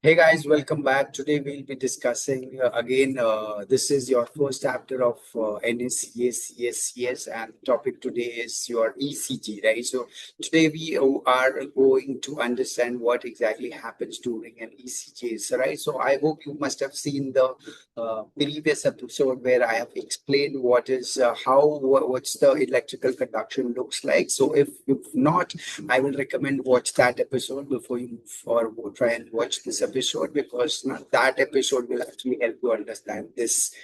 Hey guys, welcome back. Today we'll be discussing again. This is your first chapter of NSCA CSCS, and the topic today is your ECG, right? So today we are going to understand what exactly happens during an ECG, right? So I hope you must have seen the previous episode where I have explained what is what's the electrical conduction looks like. So if not, I will recommend watch that episode before you move or try and watch this episode because that episode will actually help you understand this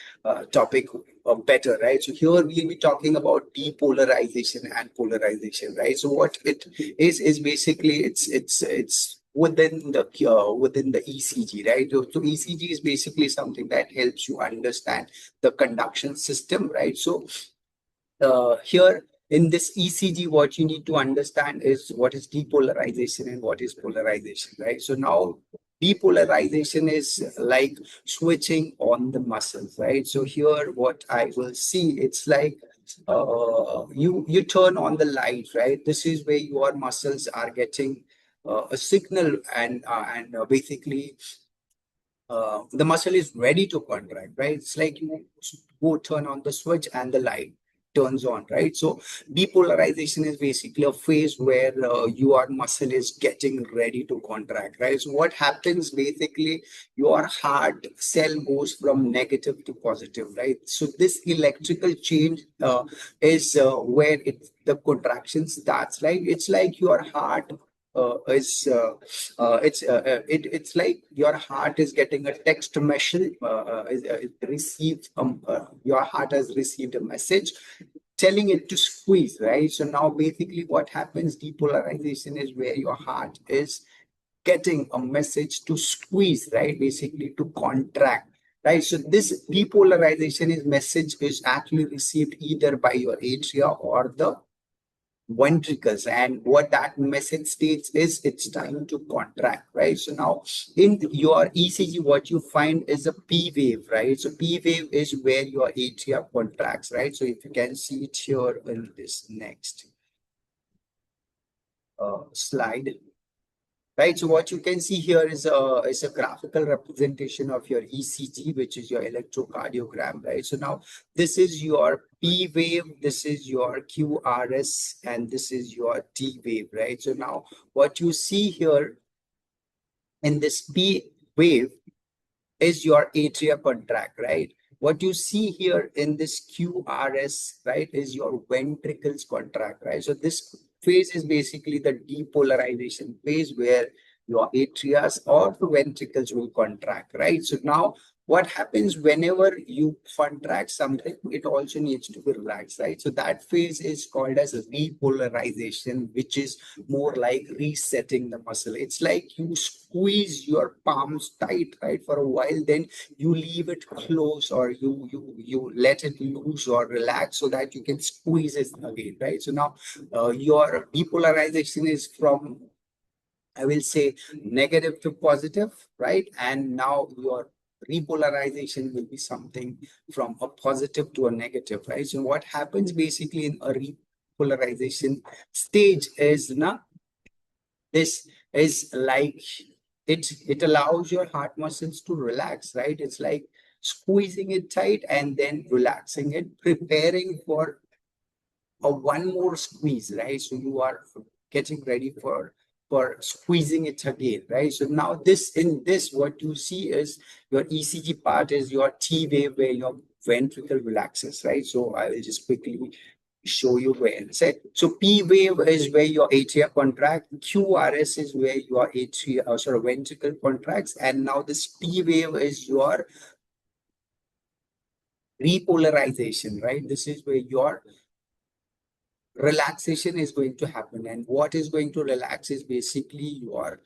topic better, right? So here we'll be talking about depolarization and polarization, right? So what it is basically it's within the ECG, right? So ECG is basically something that helps you understand the conduction system, right? So here in this ECG, what you need to understand is what is depolarization and what is polarization, right? So now depolarization is like switching on the muscles, right? So here what I will see, it's like you turn on the light, right? This is where your muscles are getting a signal and basically the muscle is ready to contract, right? It's like you go turn on the switch and the light turns on, right? So depolarization is basically a phase where your muscle is getting ready to contract, right? So what happens basically, your heart cell goes from negative to positive, right? So this electrical change is where the contraction starts, right? It's like your heart it's like your heart is getting a text message. It receives your heart has received a message telling it to squeeze, right? So now basically what happens, depolarization is where your heart is getting a message to squeeze, right? Basically to contract. Right, so this depolarization is message is actually received either by your atria or the ventricles, and what that message states is it's time to contract, right? So now in your ECG what you find is a P wave, right? So P wave is where your atria contracts, right? So if you can see it here in this next slide. Right, so what you can see here is a graphical representation of your ECG, which is your electrocardiogram, right? So now this is your P wave, this is your QRS, and this is your T wave, right? So now what you see here in this P wave is your atria contract, right? What you see here in this QRS, right, is your ventricles contract, right? So this phase is basically the depolarization phase where your atrias or the ventricles will contract, right? So now what happens whenever you contract something, it also needs to be relaxed, right? So that phase is called as a repolarization, which is more like resetting the muscle. It's like you squeeze your palms tight, right, for a while, then you leave it close or you let it loose or relax so that you can squeeze it again, right? So now your depolarization is from, I will say, negative to positive, right? And now your repolarization will be something from a positive to a negative, right? So what happens basically in a repolarization stage is now this is like it allows your heart muscles to relax, right? It's like squeezing it tight and then relaxing it, preparing for a one more squeeze, right? So you are getting ready for squeezing it again, right? So now this in this what you see is your ECG part is your T wave where your ventricle relaxes, right? So I will just quickly show you where it's at. So P wave is where your atria contract, QRS is where your atria, ventricle contracts, and now this T wave is your repolarization, right? This is where your relaxation is going to happen. And what is going to relax is basically your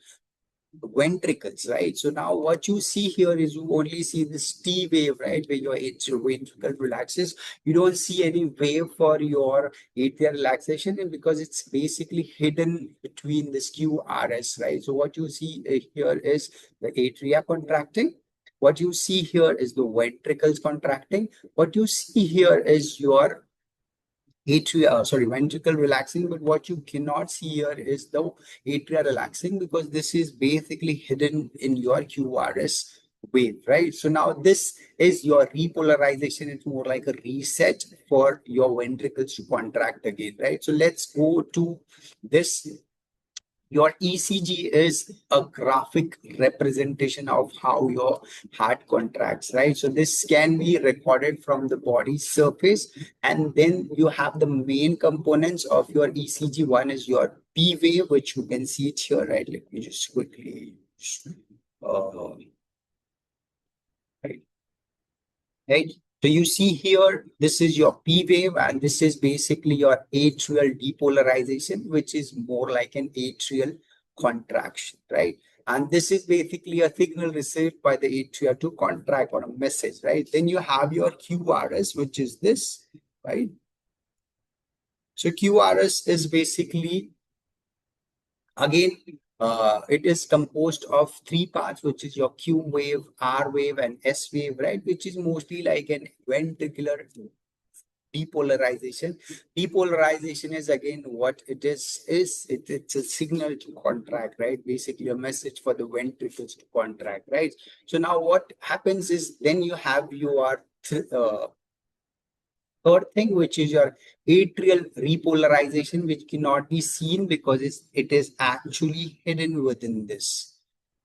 ventricles, right? So now what you see here is you only see this T wave, right? Where your atrial ventricle relaxes. You don't see any wave for your atrial relaxation, and because it's basically hidden between this QRS, right? So what you see here is the atria contracting. What you see here is the ventricles contracting. What you see here is your ventricle relaxing, but what you cannot see here is the atria relaxing, because this is basically hidden in your QRS wave, right? So now this is your repolarization. It's more like a reset for your ventricles to contract again, right? So let's go to this. Your ECG is a graphic representation of how your heart contracts, right? So this can be recorded from the body surface, and then you have the main components of your ECG. One is your P wave, which you can see it here, right? Let me just quickly, uh, right. Right. So you see here, this is your P wave, and this is basically your atrial depolarization, which is more like an atrial contraction, right? And this is basically a signal received by the atria to contract, or a message, right? Then you have your QRS, which is this, right? So QRS is basically, again, it is composed of three parts, which is your Q wave, R wave, and S wave, right? Which is mostly like an ventricular depolarization. Depolarization is, again, what it is it's a signal to contract, right? Basically a message for the ventricles to contract, right? So now what happens is, then you have your third thing, which is your atrial repolarization, which cannot be seen because it is actually hidden within this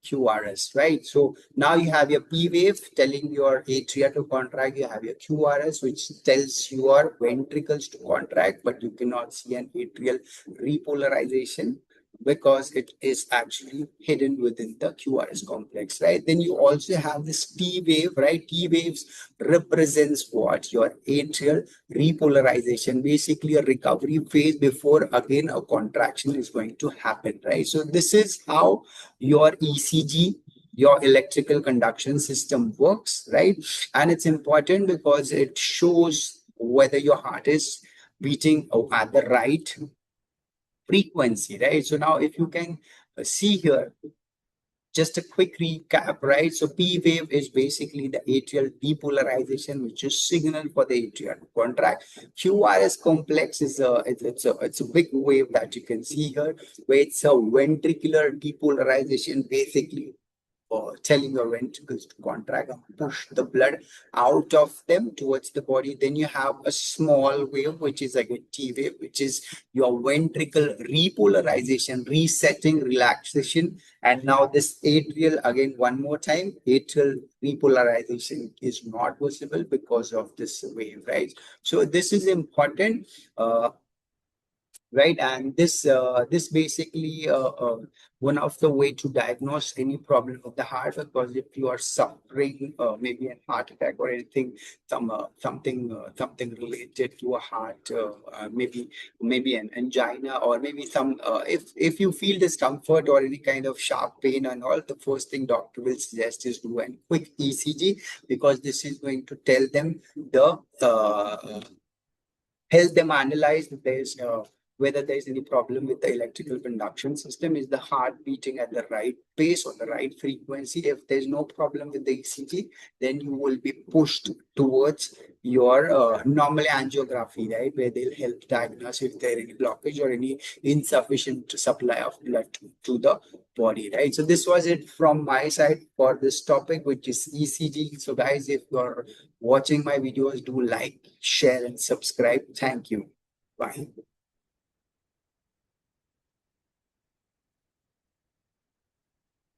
QRS, right? So now you have your P wave telling your atria to contract. You have your QRS, which tells your ventricles to contract, but you cannot see an atrial repolarization because it is actually hidden within the QRS complex, right? Then you also have this T wave, right? T waves represents what? Your atrial repolarization, basically a recovery phase before again a contraction is going to happen, right? So this is how your ECG, your electrical conduction system works, right? And it's important because it shows whether your heart is beating at the right frequency, right? So now if you can see here, just a quick recap, right? So P wave is basically the atrial depolarization, which is signal for the atrial to contract. QRS complex is it's a big wave that you can see here, where it's a ventricular depolarization, basically telling your ventricles to contract and push the blood out of them towards the body. Then you have a small wave, which is like a T wave, which is your ventricle repolarization, resetting, relaxation. And now this atrial, again, one more time, atrial repolarization is not visible because of this wave, right? So this is important. Right, and this basically one of the way to diagnose any problem of the heart, because if you are suffering maybe an heart attack or anything, something related to a heart, maybe an angina, or maybe some if you feel discomfort or any kind of sharp pain and all, the first thing doctor will suggest is do a quick ECG, because this is going to tell them the help them analyze if there's whether there's any problem with the electrical conduction system. Is the heart beating at the right pace or the right frequency? If there's no problem with the ECG, then you will be pushed towards your normal angiography, right, where they'll help diagnose if there any blockage or any insufficient supply of blood to the body, right? So this was it from my side for this topic, which is ECG. So guys, if you're watching my videos, do like, share, and subscribe. Thank you. Bye.